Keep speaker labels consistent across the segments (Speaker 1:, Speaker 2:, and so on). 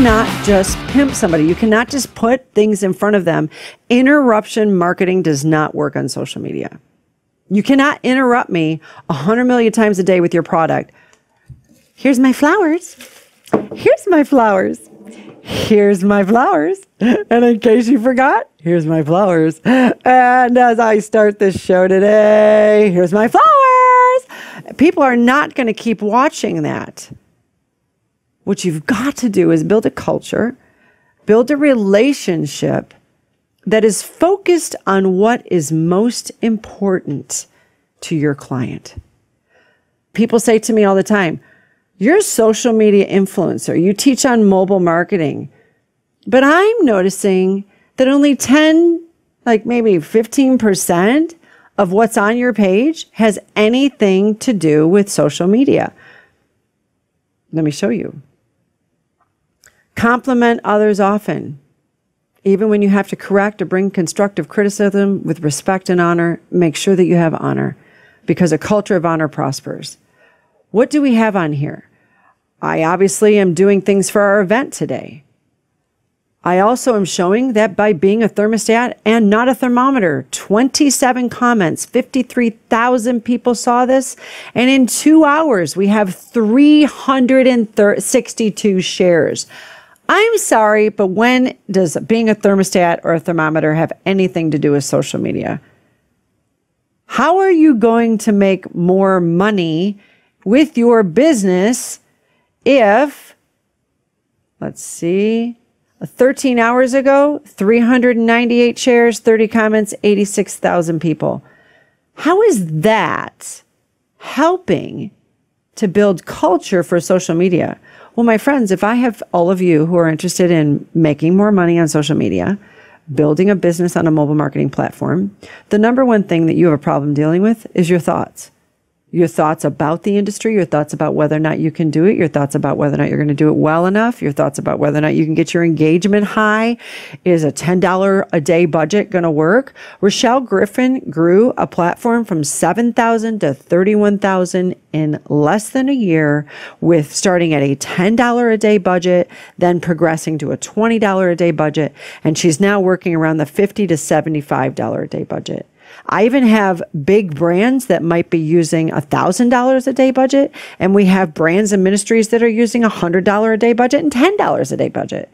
Speaker 1: cannot just pimp somebody. You cannot just put things in front of them. Interruption marketing does not work on social media. You cannot interrupt me 100 million times a day with your product. Here's my flowers. Here's my flowers. Here's my flowers. And in case you forgot, here's my flowers. And as I start this show today, here's my flowers. People are not going to keep watching that. What you've got to do is build a culture, build a relationship that is focused on what is most important to your client. People say to me all the time, you're a social media influencer. You teach on mobile marketing. But I'm noticing that only 10, like maybe 15% of what's on your page has anything to do with social media. Let me show you. Compliment others often. Even when you have to correct or bring constructive criticism with respect and honor, make sure that you have honor, because a culture of honor prospers. What do we have on here? I obviously am doing things for our event today. I also am showing that by being a thermostat and not a thermometer. 27 comments, 53,000 people saw this. And in 2 hours, we have 362 shares. I'm sorry, but when does being a thermostat or a thermometer have anything to do with social media? How are you going to make more money with your business if, let's see, 13 hours ago, 398 shares, 30 comments, 86,000 people. How is that helping to build culture for social media? Well, my friends, if I have all of you who are interested in making more money on social media, building a business on a mobile marketing platform, the number one thing that you have a problem dealing with is your thoughts. Your thoughts about the industry, your thoughts about whether or not you can do it, your thoughts about whether or not you're going to do it well enough, your thoughts about whether or not you can get your engagement high. Is a $10 a day budget going to work? Rochelle Griffin grew a platform from 7,000 to 31,000 in less than a year, with starting at a $10 a day budget, then progressing to a $20 a day budget. And she's now working around the $50 to $75 a day budget. I even have big brands that might be using $1,000 a day budget. And we have brands and ministries that are using $100 a day budget and $10 a day budget.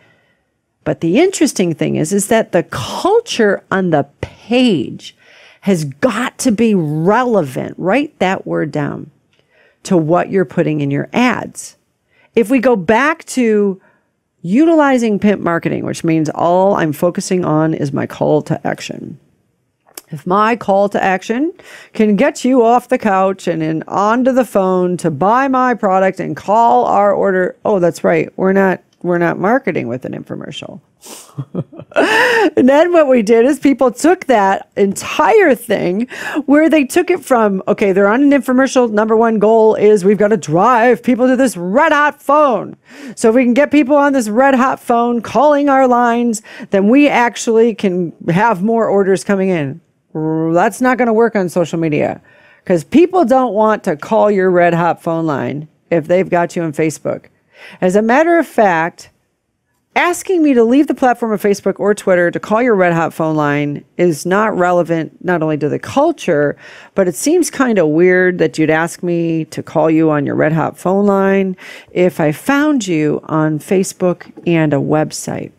Speaker 1: But the interesting thing is that the culture on the page has got to be relevant. Write that word down to what you're putting in your ads. If we go back to utilizing pimp marketing, which means all I'm focusing on is my call to action. If my call to action can get you off the couch and onto the phone to buy my product and call our order, oh, that's right. We're not marketing with an infomercial. And then what we did is people took that entire thing where they took it from, okay, they're on an infomercial. Number one goal is we've got to drive people to this red hot phone. So if we can get people on this red hot phone calling our lines, then we actually can have more orders coming in. That's not going to work on social media, because people don't want to call your red hot phone line if they've got you on Facebook. As a matter of fact, asking me to leave the platform of Facebook or Twitter to call your red hot phone line is not relevant, not only to the culture, but it seems kind of weird that you'd ask me to call you on your red hot phone line if I found you on Facebook and a website.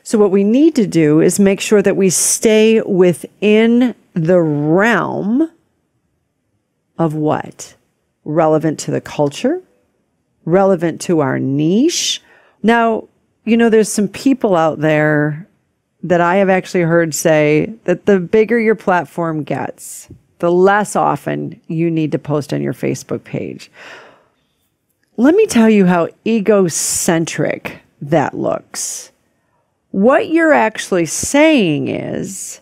Speaker 1: So what we need to do is make sure that we stay within the realm of what? Relevant to the culture, relevant to our niche. Now, you know, there's some people out there that I have actually heard say that the bigger your platform gets, the less often you need to post on your Facebook page. Let me tell you how egocentric that looks. What you're actually saying is,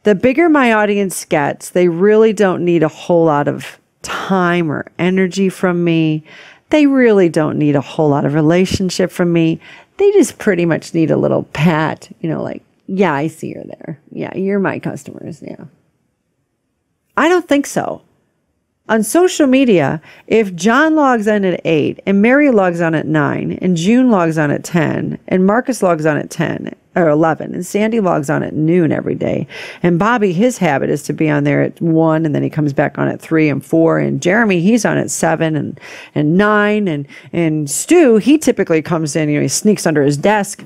Speaker 1: the bigger my audience gets, they really don't need a whole lot of time or energy from me. They really don't need a whole lot of relationship from me. They just pretty much need a little pat, you know, like, yeah, I see you're there. Yeah, you're my customers. Yeah. I don't think so. On social media, if John logs on at 8 and Mary logs on at 9 and June logs on at 10 and Marcus logs on at 10 or 11 and Sandy logs on at noon every day, and Bobby, his habit is to be on there at 1 and then he comes back on at 3 and 4, and Jeremy, he's on at 7 and 9, and Stu, he typically comes in, he sneaks under his desk,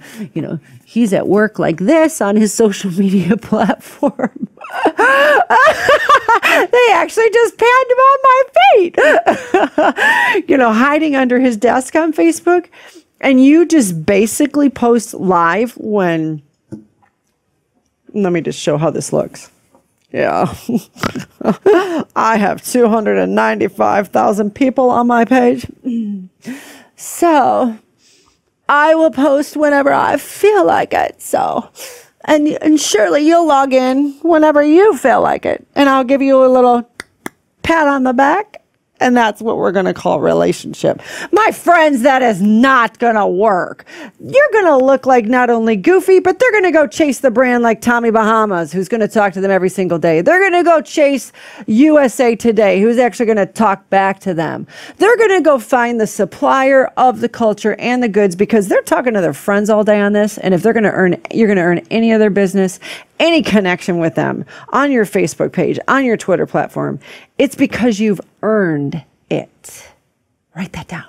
Speaker 1: he's at work like this on his social media platform. They actually just panned him on my feet, hiding under his desk on Facebook. And you just basically post live when, let me just show how this looks. Yeah. I have 295,000 people on my page. So I will post whenever I feel like it. So, and surely you'll log in whenever you feel like it. And I'll give you a little pat on the back. And that's what we're going to call relationship. My friends, that is not going to work. You're going to look like not only goofy, but they're going to go chase the brand like Tommy Bahamas, who's going to talk to them every single day. They're going to go chase USA Today, who's actually going to talk back to them. They're going to go find the supplier of the culture and the goods because they're talking to their friends all day on this. And if they're going to earn, you're going to earn any of their business, any connection with them on your Facebook page, on your Twitter platform, it's because you've earned it. Write that down.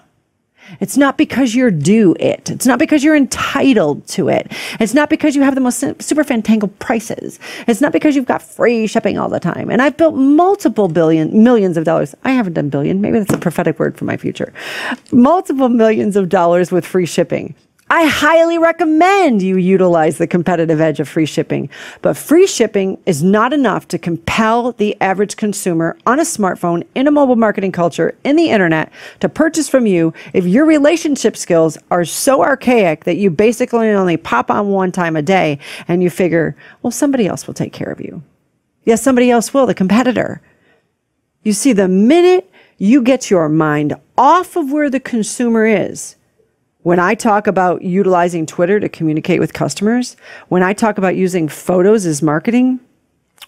Speaker 1: It's not because you're due it. It's not because you're entitled to it. It's not because you have the most super fantangled prices. It's not because you've got free shipping all the time. And I've built multiple millions of dollars. I haven't done billion. Maybe that's a prophetic word for my future. Multiple millions of dollars with free shipping. I highly recommend you utilize the competitive edge of free shipping, but free shipping is not enough to compel the average consumer on a smartphone, in a mobile marketing culture, in the internet, to purchase from you if your relationship skills are so archaic that you basically only pop on one time a day and you figure, well, somebody else will take care of you. Yes, somebody else will, the competitor. You see, the minute you get your mind off of where the consumer is, when I talk about utilizing Twitter to communicate with customers, when I talk about using photos as marketing,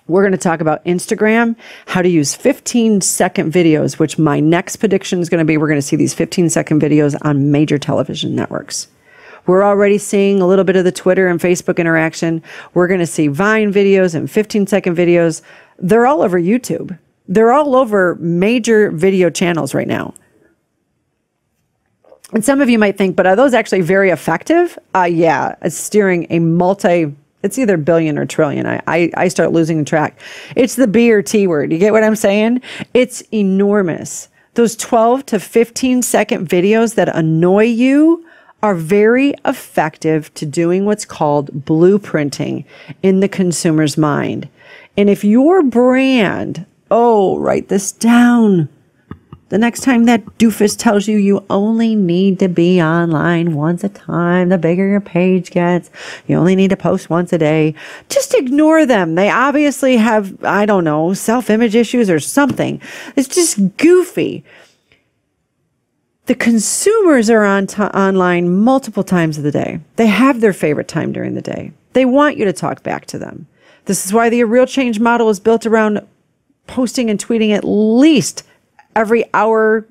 Speaker 1: we're going to talk about Instagram, how to use 15-second videos, which my next prediction is going to be we're going to see these 15-second videos on major television networks. We're already seeing a little bit of the Twitter and Facebook interaction. We're going to see Vine videos and 15-second videos. They're all over YouTube. They're all over major video channels right now. And some of you might think, but are those actually very effective? Yeah, it's steering a it's either billion or trillion. I start losing track. It's the B or T word. You get what I'm saying? It's enormous. Those 12 to 15-second videos that annoy you are very effective to doing what's called blueprinting in the consumer's mind. And if your brand, write this down. The next time that doofus tells you you only need to be online once a time, the bigger your page gets, you only need to post once a day, just ignore them. They obviously have, I don't know, self-image issues or something. It's just goofy. The consumers are online multiple times of the day. They have their favorite time during the day. They want you to talk back to them. This is why the Real Change model is built around posting and tweeting at least every hour,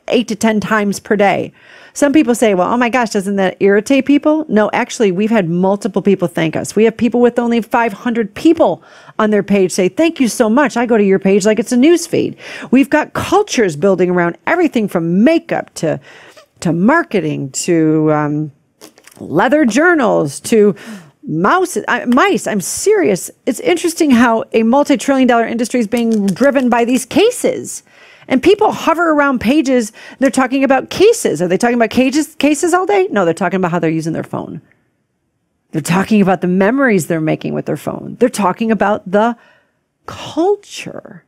Speaker 1: 8 to 10 times per day. Some people say, well, oh my gosh, doesn't that irritate people? No, actually, we've had multiple people thank us. We have people with only 500 people on their page say, thank you so much. I go to your page like it's a news feed. We've got cultures building around everything from makeup to marketing to leather journals to mice. I'm serious. It's interesting how a multi-trillion-dollar industry is being driven by these cases. And people hover around pages. They're talking about cases. Are they talking about cases all day? No, they're talking about how they're using their phone. They're talking about the memories they're making with their phone. They're talking about the culture.